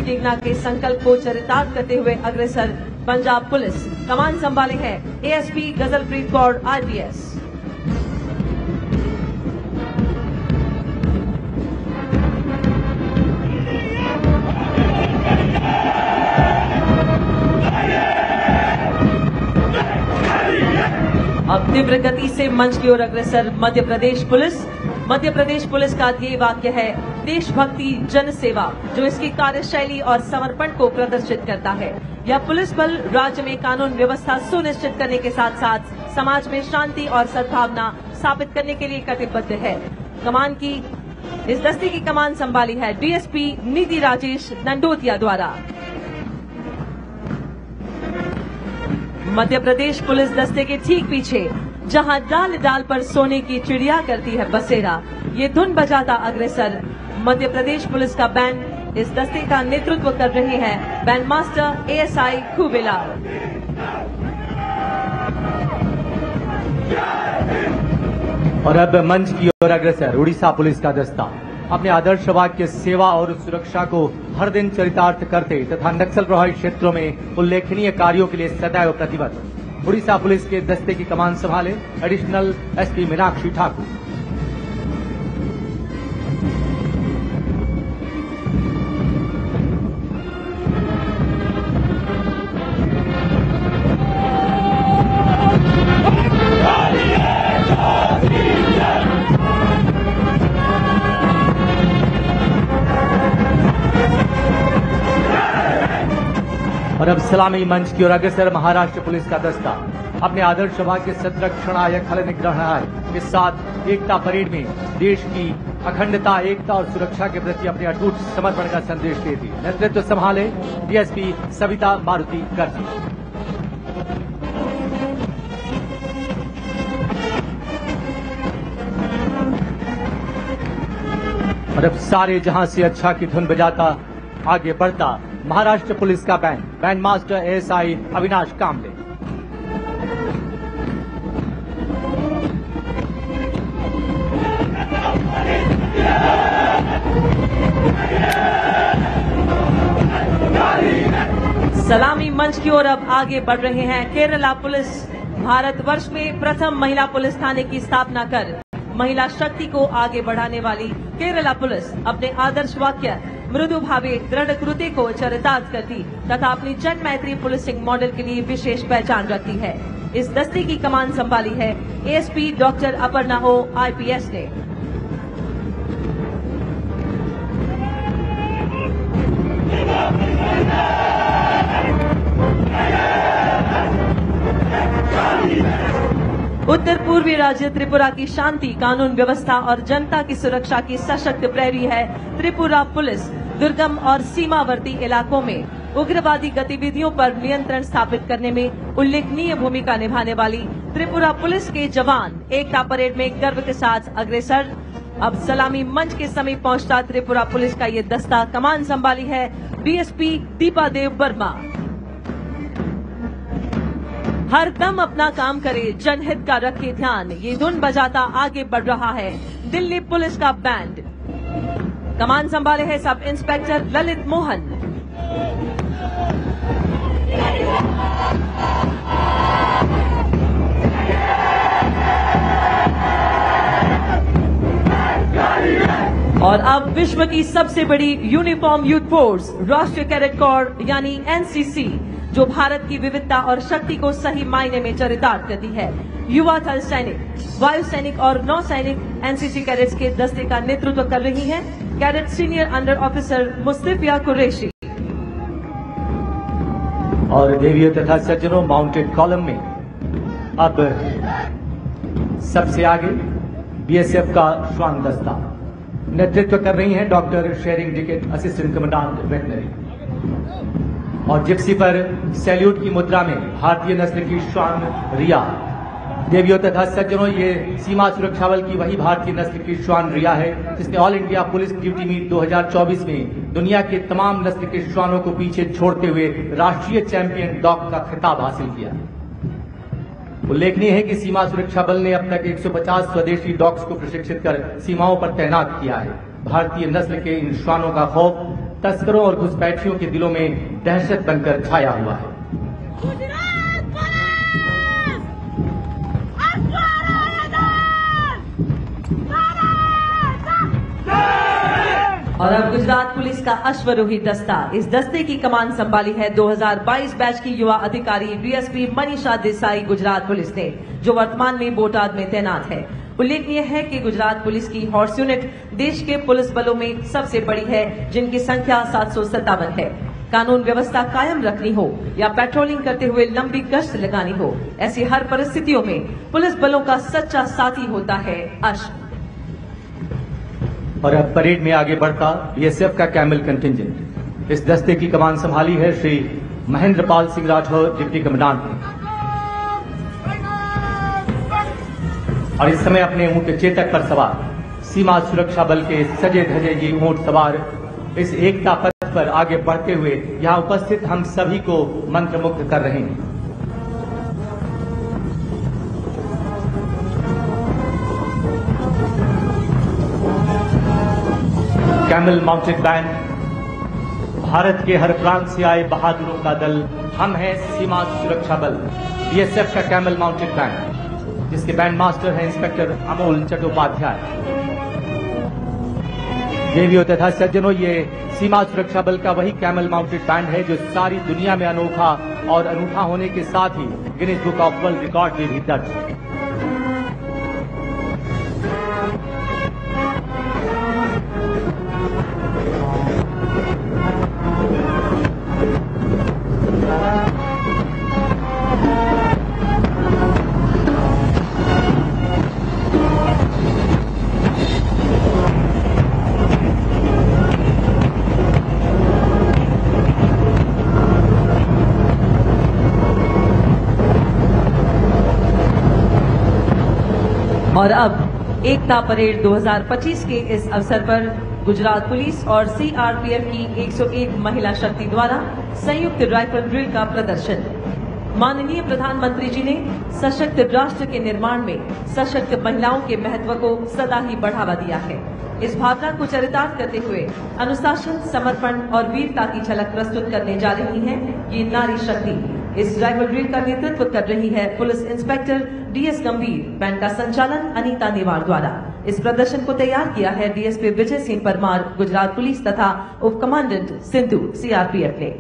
जीतना के संकल्प को चरितार्थ करते हुए अग्रसर पंजाब पुलिस। कमान संभाले हैं एएसपी गजलप्रीत कौर IPS। अब तीव्र गति से मंच की ओर अग्रसर मध्य प्रदेश पुलिस। मध्य प्रदेश पुलिस का ध्येय वाक्य है देशभक्ति जन सेवा, जो इसकी कार्यशैली और समर्पण को प्रदर्शित करता है। यह पुलिस बल राज्य में कानून व्यवस्था सुनिश्चित करने के साथ साथ समाज में शांति और सद्भावना स्थापित करने के लिए कटिबद्ध है। कमान की इस दस्ते की कमान संभाली है DSP निधि राजेश नंडोतिया द्वारा। मध्य प्रदेश पुलिस दस्ते के ठीक पीछे, जहां डाल डाल पर सोने की चिड़िया करती है बसेरा, ये धुन बजाता अग्रसर मध्य प्रदेश पुलिस का बैंड। इस दस्ते का नेतृत्व कर रहे हैं बैंड मास्टर ASI खूबेलाल। और अब मंच की ओर अग्रसर उड़ीसा पुलिस का दस्ता अपने आदर्श वाक्य सेवा और सुरक्षा को हर दिन चरितार्थ करते तथा नक्सल प्रभावित क्षेत्रों में उल्लेखनीय कार्यों के लिए सदैव प्रतिबद्ध उड़ीसा पुलिस के दस्ते की कमान संभाले एडिशनल SP मीनाक्षी ठाकुर। और अब सलामी मंच की ओर अग्रसर महाराष्ट्र पुलिस का दस्ता अपने आदर्श वाक्य संरक्षण आय खल निग्रह के साथ एकता परेड में देश की अखंडता, एकता और सुरक्षा के प्रति अपने अटूट समर्पण का संदेश देती। नेतृत्व संभाले DSP सविता मारुति गर्जी। और अब सारे जहां से अच्छा की धुन बजाता आगे बढ़ता महाराष्ट्र पुलिस का बैंड मास्टर ASI अविनाश कामले। सलामी मंच की ओर अब आगे बढ़ रहे हैं केरला पुलिस। भारतवर्ष में प्रथम महिला पुलिस थाने की स्थापना कर महिला शक्ति को आगे बढ़ाने वाली केरला पुलिस अपने आदर्श वाक्य मृदु भावे दृढ़ कृत्य को चरितार्थ करती तथा अपनी जन मैत्री पुलिसिंग मॉडल के लिए विशेष पहचान रखती है। इस दस्ते की कमान संभाली है ASP doctor Aparna O IPS ने। उत्तर पूर्वी राज्य त्रिपुरा की शांति, कानून व्यवस्था और जनता की सुरक्षा की सशक्त प्रहरी है त्रिपुरा पुलिस। दुर्गम और सीमावर्ती इलाकों में उग्रवादी गतिविधियों पर नियंत्रण स्थापित करने में उल्लेखनीय भूमिका निभाने वाली त्रिपुरा पुलिस के जवान एकता परेड में गर्व के साथ अग्रसर। अब सलामी मंच के समीप पहुंचता त्रिपुरा पुलिस का ये दस्ता कमान संभाली है DSP दीपा देव वर्मा। हर दम अपना काम करे, जनहित का रखे ध्यान, ये धुन बजाता आगे बढ़ रहा है दिल्ली पुलिस का बैंड। कमान संभाले है सब इंस्पेक्टर ललित मोहन। और अब विश्व की सबसे बड़ी यूनिफॉर्म यूथ फोर्स राष्ट्रीय कैडेट कोर यानी NCC, जो भारत की विविधता और शक्ति को सही मायने में चरितार्थ करती है। युवा थल सैनिक, वायु सैनिक और नौ सैनिक NCC कैडेट्स के दस्ते का नेतृत्व कर रही हैं cadet senior under officer Mustafiya Qureshi. और देवियों तथा सज्जनों, माउंटेड कॉलम में अब सबसे आगे BSF का श्वान दस्ता नेतृत्व कर रही हैं doctor Shering Diket, assistant commandant veterinary. और जिप्सी पर सैल्यूट की मुद्रा में भारतीय नस्ल की श्वान रिया। देवियों तथा सज्जनों, ये सीमा सुरक्षा बल की वही भारतीय नस्ल की श्वान रिया है जिसने all India police duty meet 2024 में दुनिया के तमाम नस्ल के श्वानों को पीछे छोड़ते हुए राष्ट्रीय चैंपियन डॉग का खिताब हासिल किया। उल्लेखनीय है कि सीमा सुरक्षा बल ने अब तक 150 स्वदेशी डॉग्स को प्रशिक्षित कर सीमाओं पर तैनात किया है। भारतीय नस्ल के इन श्वानों का खौफ तस्करों और घुसपैठियों के दिलों में दहशत बनकर छाया हुआ है। और अब गुजरात पुलिस का अश्वरोही दस्ता, इस दस्ते की कमान संभाली है 2022 बैच की युवा अधिकारी डीएसपी मनीषा देसाई गुजरात पुलिस ने, जो वर्तमान में बोटाद में तैनात है। उल्लेखनीय है कि गुजरात पुलिस की हॉर्स यूनिट देश के पुलिस बलों में सबसे बड़ी है, जिनकी संख्या 757 है। कानून व्यवस्था कायम रखनी हो या पेट्रोलिंग करते हुए लंबी गश्त लगानी हो, ऐसी हर परिस्थितियों में पुलिस बलों का सच्चा साथी होता है अश्व। और अब परेड में आगे बढ़ता बीएसएफ का कैमल कंटिंजेंट। इस दस्ते की कमान संभाली है श्री महेंद्र पाल सिंह राठौर, डिप्टी कमांडेंट ने। और इस समय अपने ऊंट चेतक पर सवार सीमा सुरक्षा बल के सजे धजे ये ऊंट सवार इस एकता पथ पर आगे बढ़ते हुए यहां उपस्थित हम सभी को मंत्रमुग्ध कर रहे हैं। कैमल माउंटेड बैंड, भारत के हर प्रांत से आए बहादुरों का दल, हम हैं सीमा सुरक्षा बल बीएसएफ का कैमल माउंटेड बैंड, जिसके बैंड मास्टर हैं इंस्पेक्टर अमोल चट्टोपाध्याय। देवियों तथा सज्जनों, ये सीमा सुरक्षा बल का वही कैमल माउंटेड बैंड है जो सारी दुनिया में अनोखा और अनूठा होने के साथ ही Guinness book of world record में भी दर्ज है। और अब एकता परेड 2025 के इस अवसर पर गुजरात पुलिस और सीआरपीएफ की 101 महिला शक्ति द्वारा संयुक्त राइफल ड्रिल का प्रदर्शन। माननीय प्रधानमंत्री जी ने सशक्त राष्ट्र के निर्माण में सशक्त महिलाओं के महत्व को सदा ही बढ़ावा दिया है। इस भावना को चरितार्थ करते हुए अनुशासन, समर्पण और वीरता की झलक प्रस्तुत करने जा रही है ये नारी शक्ति। इस राइफल ड्रिल का नेतृत्व कर रही है पुलिस इंस्पेक्टर डीएस गंभीर। बैंड का संचालन अनीता निवार द्वारा। इस प्रदर्शन को तैयार किया है डीएसपी विजय सिंह परमार गुजरात पुलिस तथा उप कमांडेंट सिंधु सीआरपीएफ ने।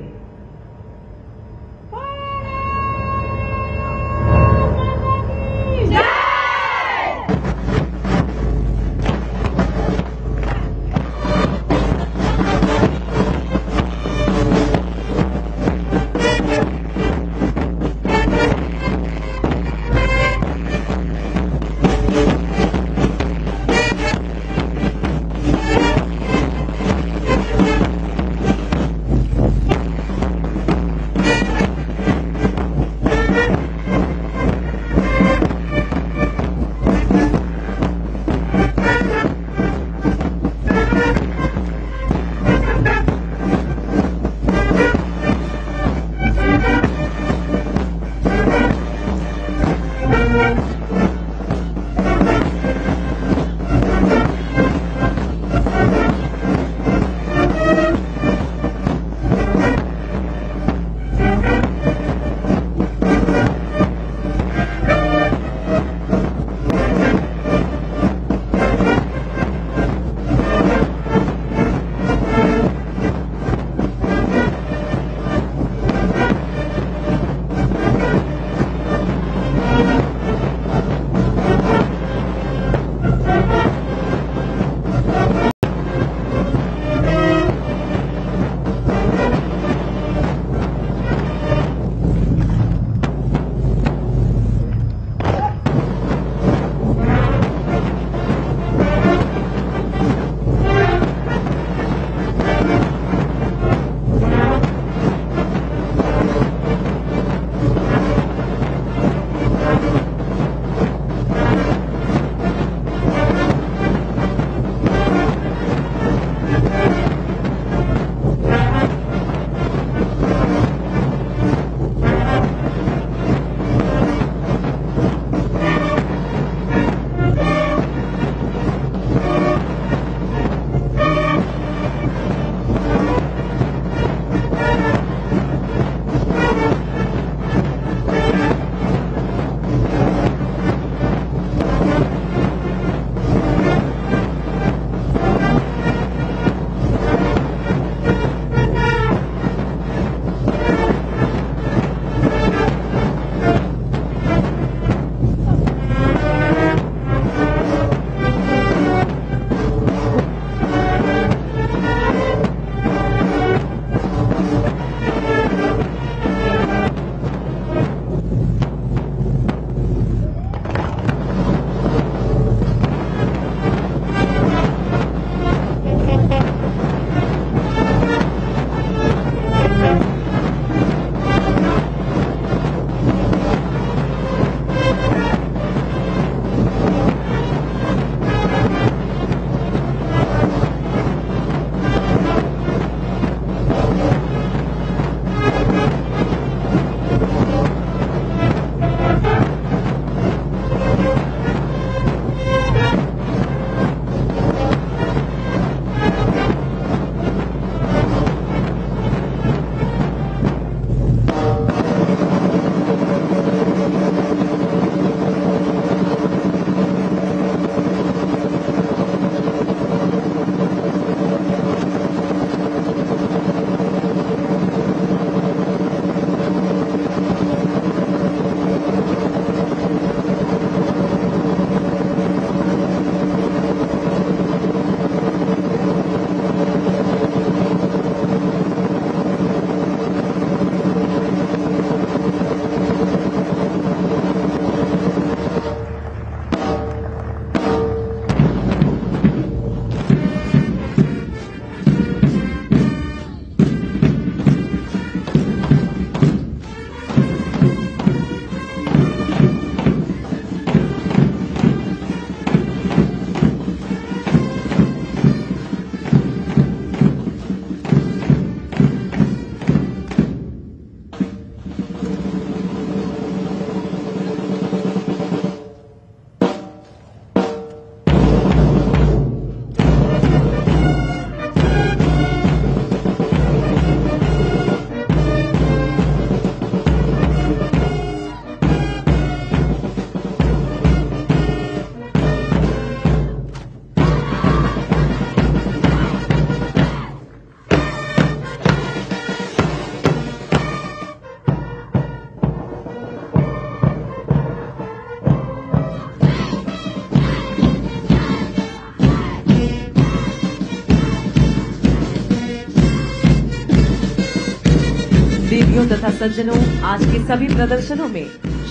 प्रेमियों तथा सज्जनों, आज के सभी प्रदर्शनों में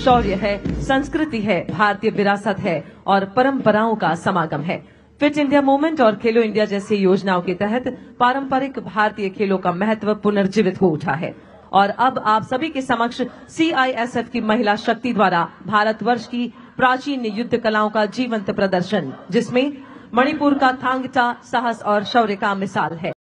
शौर्य है, संस्कृति है, भारतीय विरासत है और परंपराओं का समागम है। फिट इंडिया मूवमेंट और खेलो इंडिया जैसी योजनाओं के तहत पारंपरिक भारतीय खेलों का महत्व पुनर्जीवित हो उठा है और अब आप सभी के समक्ष CISF की महिला शक्ति द्वारा भारतवर्ष की प्राचीन युद्ध कलाओं का जीवंत प्रदर्शन, जिसमें मणिपुर का थांग टा साहस और शौर्य का मिसाल है।